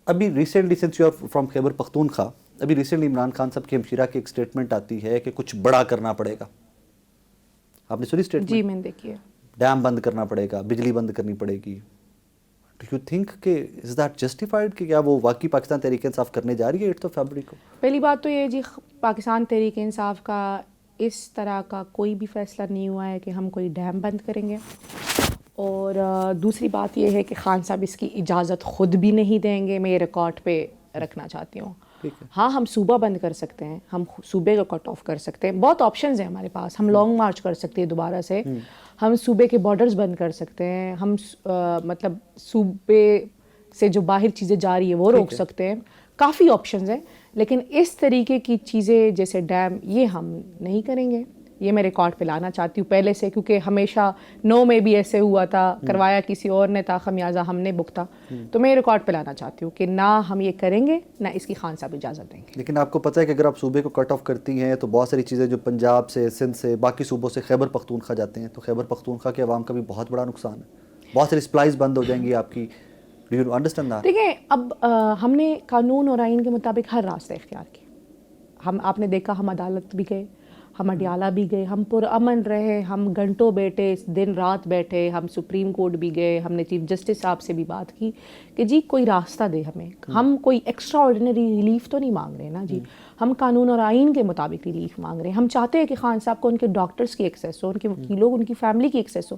ابھی recently since you are from Khyber Pakhtunkhwa, ابھی recently Imran Khan صاحب کی ہمشیرہ کی ایک اسٹیٹمنٹ آتی ہے کہ کچھ بڑا کرنا پڑے گا. آپ نے سنی اسٹیٹمنٹ؟ جی میں نے دیکھی ہے. ڈیم بند کرنا پڑے گا، بجلی بند کرنی پڑے گی. ڈو یو تھنک کہ از دیٹ جسٹیفائڈ کہ کیا وہ واقعی پاکستان تحریک انصاف کرنے جا رہی ہے 8 فروری کو؟ پہلی بات تو یہ جی پاکستان تحریک انصاف کا اس طرح کا کوئی بھی فیصلہ نہیں ہوا ہے کہ ہم کوئی ڈیم بند کریں گے. اور دوسری بات یہ ہے کہ خان صاحب اس کی اجازت خود بھی نہیں دیں گے. میں یہ ریکارڈ پہ رکھنا چاہتی ہوں. ہاں ہم صوبہ بند کر سکتے ہیں، ہم صوبے کو کٹ آف کر سکتے ہیں، بہت آپشنز ہیں ہمارے پاس. ہم لانگ مارچ کر سکتے ہیں دوبارہ سے، ہم صوبے کے بارڈرز بند کر سکتے ہیں، ہم مطلب صوبے سے جو باہر چیزیں جا رہی ہے وہ روک سکتے ہیں. کافی آپشنز ہیں، لیکن اس طریقے کی چیزیں جیسے ڈیم یہ ہم نہیں کریں گے. یہ میں ریکارڈ پہ لانا چاہتی ہوں پہلے سے، کیونکہ ہمیشہ 9 میں بھی ایسے ہوا تھا، کروایا کسی اور نے تھا، خمیازہ ہم نے بھگتا. تو میں ریکارڈ پہ لانا چاہتی ہوں کہ نہ ہم یہ کریں گے، نہ اس کی خان صاحب اجازت دیں گے. لیکن آپ کو پتہ ہے کہ اگر آپ صوبے کو کٹ آف کرتی ہیں تو بہت ساری چیزیں جو پنجاب سے، سندھ سے، باقی صوبوں سے خیبر پختونخوا جاتے ہیں، تو خیبر پختونخوا کے عوام کا بھی بہت بڑا نقصان ہے. بہت ساری سپلائز بند ہو جائیں گی آپ کی. Do you understand that? دیکھیں اب ہم نے قانون اور آئین کے مطابق ہر راستہ اختیار کیا. آپ نے دیکھا ہم عدالت بھی گئے، ہم اڈیالہ بھی گئے، ہم پرامن رہے، ہم گھنٹوں بیٹھے، دن رات بیٹھے، ہم سپریم کورٹ بھی گئے، ہم نے چیف جسٹس صاحب سے بھی بات کی کہ جی کوئی راستہ دے ہمیں. ہم کوئی ایکسٹرا آرڈینری ریلیف تو نہیں مانگ رہے نا جی، ہم قانون اور آئین کے مطابق ریلیف مانگ رہے ہیں. ہم چاہتے ہیں کہ خان صاحب کو ان کے ڈاکٹرز کی ایکسیس ہو، ان کے وکیلوں، ان کی فیملی کی ایکسیس ہو.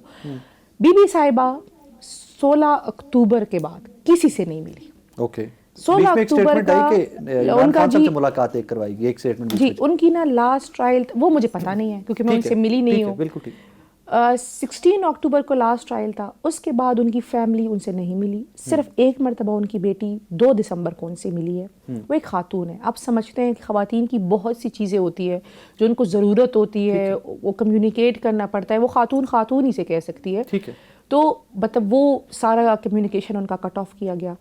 بی بی صاحبہ 16 اکتوبر کے بعد کسی سے نہیں ملی. اوکے. 16 اکتوبر کا عمران خان صاحب سے ملاقات ایک کروائی گئی، ایک اسٹیٹمنٹ جی ان کی نا لاسٹ ٹرائل، وہ مجھے پتہ نہیں ہے کیونکہ میں ان سے ملی نہیں ہوں. بالکل ٹھیک. 16 اکتوبر کو لاسٹ ٹرائل تھا، اس کے بعد ان کی فیملی ان سے نہیں ملی. صرف ایک مرتبہ ان کی بیٹی 2 دسمبر کو ان سے ملی ہے. وہ ایک خاتون ہے. آپ سمجھتے ہیں کہ خواتین کی بہت سی چیزیں ہوتی ہے جو ان کو ضرورت ہوتی ہے، وہ کمیونیکیٹ کرنا پڑتا ہے، وہ خاتون ہی سے کہہ سکتی ہے. ٹھیک ہے. تو مطلب وہ سارا کمیونیکیشن ان کا کٹ آف کیا گیا.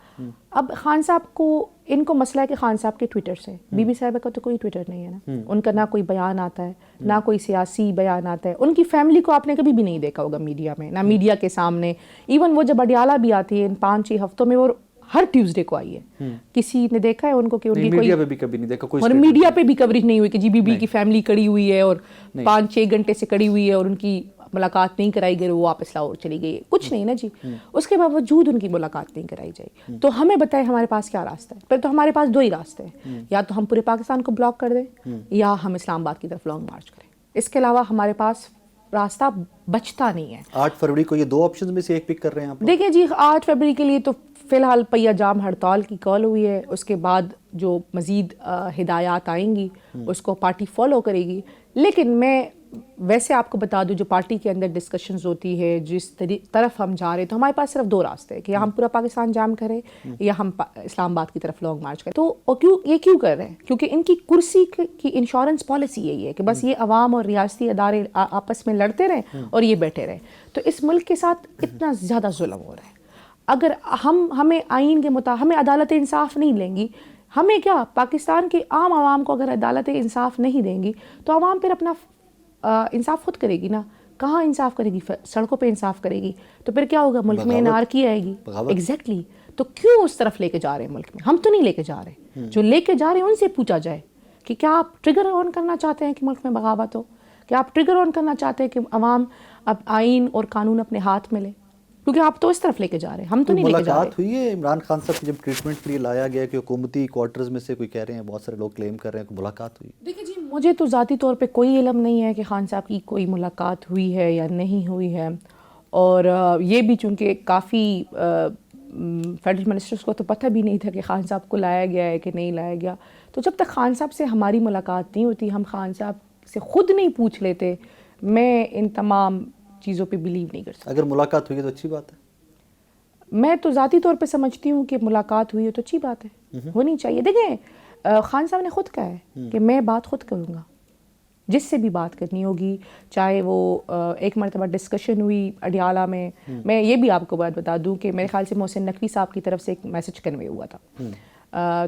اب خان صاحب کو، ان کو مسئلہ ہے کہ خان صاحب کے ٹویٹر سے، بی بی صاحبہ کا تو کوئی ٹویٹر نہیں ہے نا، ان کا نہ کوئی بیان آتا ہے، نہ کوئی سیاسی بیان آتا ہے. ان کی فیملی کو آپ نے کبھی بھی نہیں دیکھا ہوگا میڈیا میں، نہ میڈیا کے سامنے. ایون وہ جب اڈیالہ بھی آتی ہے ان 5-6 ہفتوں میں، وہ ہر ٹیوزڈے کو آئی ہے. کسی نے دیکھا ہے ان کو کہ ان کی کوئی میڈیا پہ بھی کبھی نہیں دیکھا، کوئی اور میڈیا پہ بھی کوریج نہیں ہوئی کہ جی بی بی کی فیملی کڑی ہوئی ہے اور 5-6 گھنٹے سے کڑی ہوئی ہے اور ان کی ملاقات نہیں کرائی گئی، وہ واپس لاہور چلی گئی. کچھ نہیں نا جی. اس کے باوجود ان کی ملاقات نہیں کرائی جائے. تو ہمیں بتائیں ہمارے پاس کیا راستہ ہے؟ پھر تو ہمارے پاس 2 ہی راستے ہیں، یا تو ہم پورے پاکستان کو بلاک کر دیں، یا ہم اسلام آباد کی طرف لانگ مارچ کریں. اس کے علاوہ ہمارے پاس راستہ بچتا نہیں ہے. 8 فروری کو یہ 2 آپشنز میں سے ایک پک کر رہے ہیں آپ؟ دیکھیں جی 8 فروری کے لیے تو فی الحال پہیہ جام ہڑتال کی کال ہوئی ہے. اس کے بعد جو مزید ہدایات آئیں گی اس کو پارٹی فالو کرے گی. لیکن میں ویسے آپ کو بتا دوں، جو پارٹی کے اندر ڈسکشنز ہوتی ہے، جس طرف ہم جا رہے ہیں، تو ہمارے پاس صرف 2 راستے ہیں کہ یا ہم پورا پاکستان جام کریں یا ہم اسلام آباد کی طرف لانگ مارچ کریں. تو یہ کیوں کر رہے ہیں؟ کیونکہ ان کی کرسی کی انشورنس پالیسی یہی ہے کہ بس یہ عوام اور ریاستی ادارے آپس میں لڑتے رہیں اور یہ بیٹھے رہیں. تو اس ملک کے ساتھ اتنا زیادہ ظلم ہو رہا ہے. اگر ہمیں آئین کے مطابق ہمیں عدالت انصاف نہیں لیں گی، ہمیں کیا پاکستان کے عام عوام کو اگر عدالت انصاف نہیں دیں گی تو عوام پھر اپنا انصاف خود کرے گی نا. کہاں انصاف کرے گی؟ سڑکوں پہ انصاف کرے گی. تو پھر کیا ہوگا؟ ملک میں انارکی آئے گی. ایگزیکٹلی. تو کیوں اس طرف لے کے جا رہے ہیں ملک میں؟ ہم تو نہیں لے کے جا رہے. جو لے کے جا رہے ہیں ان سے پوچھا جائے کہ کیا آپ ٹریگر آن کرنا چاہتے ہیں کہ ملک میں بغاوت ہو؟ کیا آپ ٹریگر آن کرنا چاہتے ہیں کہ عوام اب آئین اور قانون اپنے ہاتھ میں لے؟ کیونکہ آپ تو اس طرف لے کے جا رہے ہیں، ہم تو نہیں لے کے جا رہے. ملاقات ہوئی ہے عمران خان صاحب کی جب ٹریٹمنٹ کے لیے لایا گیا کہ حکومتی کوارٹرز میں سے کوئی کہہ رہے ہیں، بہت سارے لوگ کلیم کر رہے ہیں کہ ملاقات ہوئی؟ دیکھیں جی مجھے تو ذاتی طور پہ کوئی علم نہیں ہے کہ خان صاحب کی کوئی ملاقات ہوئی ہے یا نہیں ہوئی ہے. اور یہ بھی چونکہ کافی فیڈرل منسٹرز کو تو پتہ بھی نہیں تھا کہ خان صاحب کو لایا گیا ہے کہ نہیں لایا گیا. تو جب تک خان صاحب سے ہماری ملاقات نہیں ہوتی، ہم خان صاحب سے خود نہیں پوچھ لیتے، میں ان تمام چیزوں پہ بلیو نہیں کر سکتا. اگر ملاقات ہوئی ہے تو اچھی بات ہے. میں تو ذاتی طور پہ سمجھتی ہوں کہ ملاقات ہوئی ہے تو اچھی بات ہے، ہونی چاہیے. دیکھیں خان صاحب نے خود کہا ہے کہ میں بات خود کروں گا جس سے بھی بات کرنی ہوگی. چاہے وہ ایک مرتبہ ڈسکشن ہوئی اڈیالہ میں یہ بھی آپ کو بات بتا دوں کہ میرے خیال سے محسن نقوی صاحب کی طرف سے ایک میسج کنوے ہوا تھا.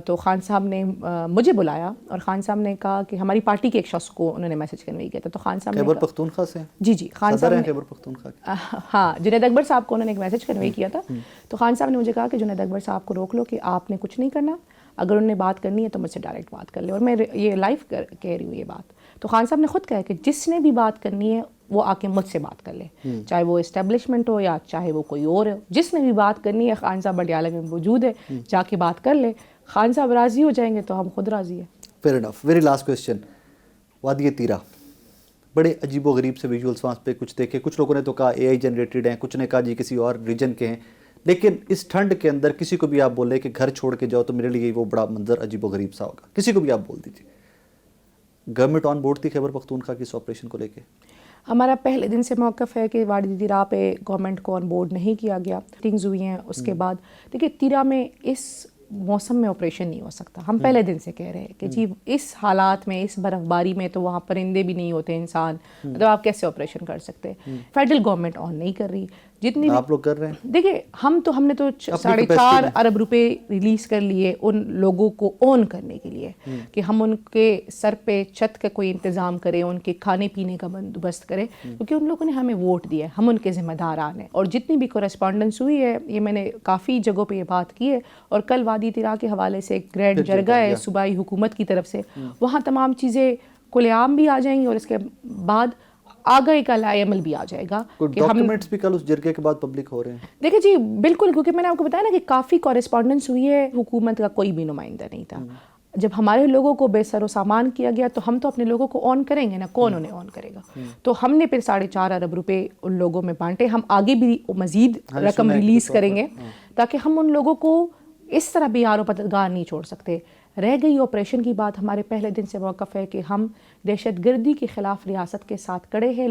تو خان صاحب نے مجھے بلایا اور خان صاحب نے کہا کہ ہماری پارٹی کے ایک شخص کو انہوں نے میسج کنوے کیا تھا. تو خان صاحب نے خیبر پختونخوا سے جی خان صاحب نے خیبر پختونخوا ہاں جنید اکبر صاحب کو انہوں نے ایک میسج کنوے کیا تھا. تو خان صاحب نے مجھے کہا کہ جنید اکبر صاحب کو روک لو کہ آپ نے کچھ نہیں کرنا, اگر انہوں نے بات کرنی ہے تو مجھ سے ڈائریکٹ بات کر لے. اور میں یہ لائیو کہہ رہی ہوں یہ بات. تو خان صاحب نے خود کہا کہ جس نے بھی بات کرنی ہے وہ آ کے مجھ سے بات کر لے, چاہے وہ اسٹیبلشمنٹ ہو یا چاہے وہ کوئی اور ہو, جس نے بھی بات کرنی ہے خان صاحب بڈیالہ میں موجود ہے, جا کے بات کر لے. خان صاحب راضی ہو جائیں گے تو ہم خود راضی ہیں. Fair enough. Very last question, وادی تیرا بڑے عجیب و غریب سے ویژولس وہاں پہ کچھ دیکھے, کچھ لوگوں نے تو کہا اے آئی جنریٹڈ ہیں, کچھ نے کہا جی کسی اور ریجن کے ہیں, لیکن اس ٹھنڈ کے اندر کسی کو بھی آپ بولے کہ گھر چھوڑ کے جاؤ تو میرے لیے وہ بڑا منظر عجیب و غریب سا ہوگا. کسی کو بھی آپ بول دیجیے. گورنمنٹ آن بورڈ تھی خیبر پختونخوا کی اس آپریشن کو لے کے؟ ہمارا پہلے دن سے موقف ہے کہ وادی تیرا پہ گورنمنٹ کو آن بورڈ نہیں کیا گیا. میٹنگز ہوئی ہیں اس کے بعد. دیکھیے تیرا میں اس موسم میں آپریشن نہیں ہو سکتا. ہم پہلے دن سے کہہ رہے ہیں کہ جی اس حالات میں, اس برف باری میں تو وہاں پرندے بھی نہیں ہوتے انسان, مطلب آپ کیسے آپریشن کر سکتے. فیڈرل گورنمنٹ آن نہیں کر رہی. جتنی آپ لوگ کر رہے ہیں. دیکھیں ہم نے تو 4.5 ارب روپے ریلیز کر لیے ان لوگوں کو اون کرنے کے لیے کہ ہم ان کے سر پہ چھت کا کوئی انتظام کریں, ان کے کھانے پینے کا بندوبست کریں, کیونکہ ان لوگوں نے ہمیں ووٹ دیا ہے, ہم ان کے ذمہ داران ہیں. اور جتنی بھی کورسپونڈنس ہوئی ہے, یہ میں نے کافی جگہوں پہ یہ بات کی ہے, اور کل وادی تیرا کے حوالے سے ایک گرینڈ جرگہ ہے صوبائی حکومت کی طرف سے, وہاں تمام چیزیں کھلے عام بھی آ جائیں گی اور اس کے بعد آگے کا لائے عمل بھی آ جائے گا. ڈاکیومنٹس بھی کل اس جرگے کے بعد پبلک ہو رہے ہیں. دیکھیں جی بالکل, کیونکہ میں نے آپ کو بتایا نا کہ کافی کورسپونڈنس ہوئی ہے, حکومت کا کوئی بھی نمائندہ نہیں تھا. جب ہمارے لوگوں کو بے سر و سامان کیا گیا تو ہم تو اپنے لوگوں کو آن کریں گے نا, کون انہیں آن کرے گا. تو ہم نے پھر 4.5 ارب روپے ان لوگوں میں بانٹے. ہم آگے بھی مزید رقم ریلیز کریں گے تاکہ ہم ان لوگوں کو اس طرح بھی یار و پدگار نہیں چھوڑ سکتے. رہ گئی آپریشن کی بات, ہمارے پہلے دن سے موقف ہے کہ ہم دہشت گردی کے خلاف ریاست کے ساتھ کڑے ہیں.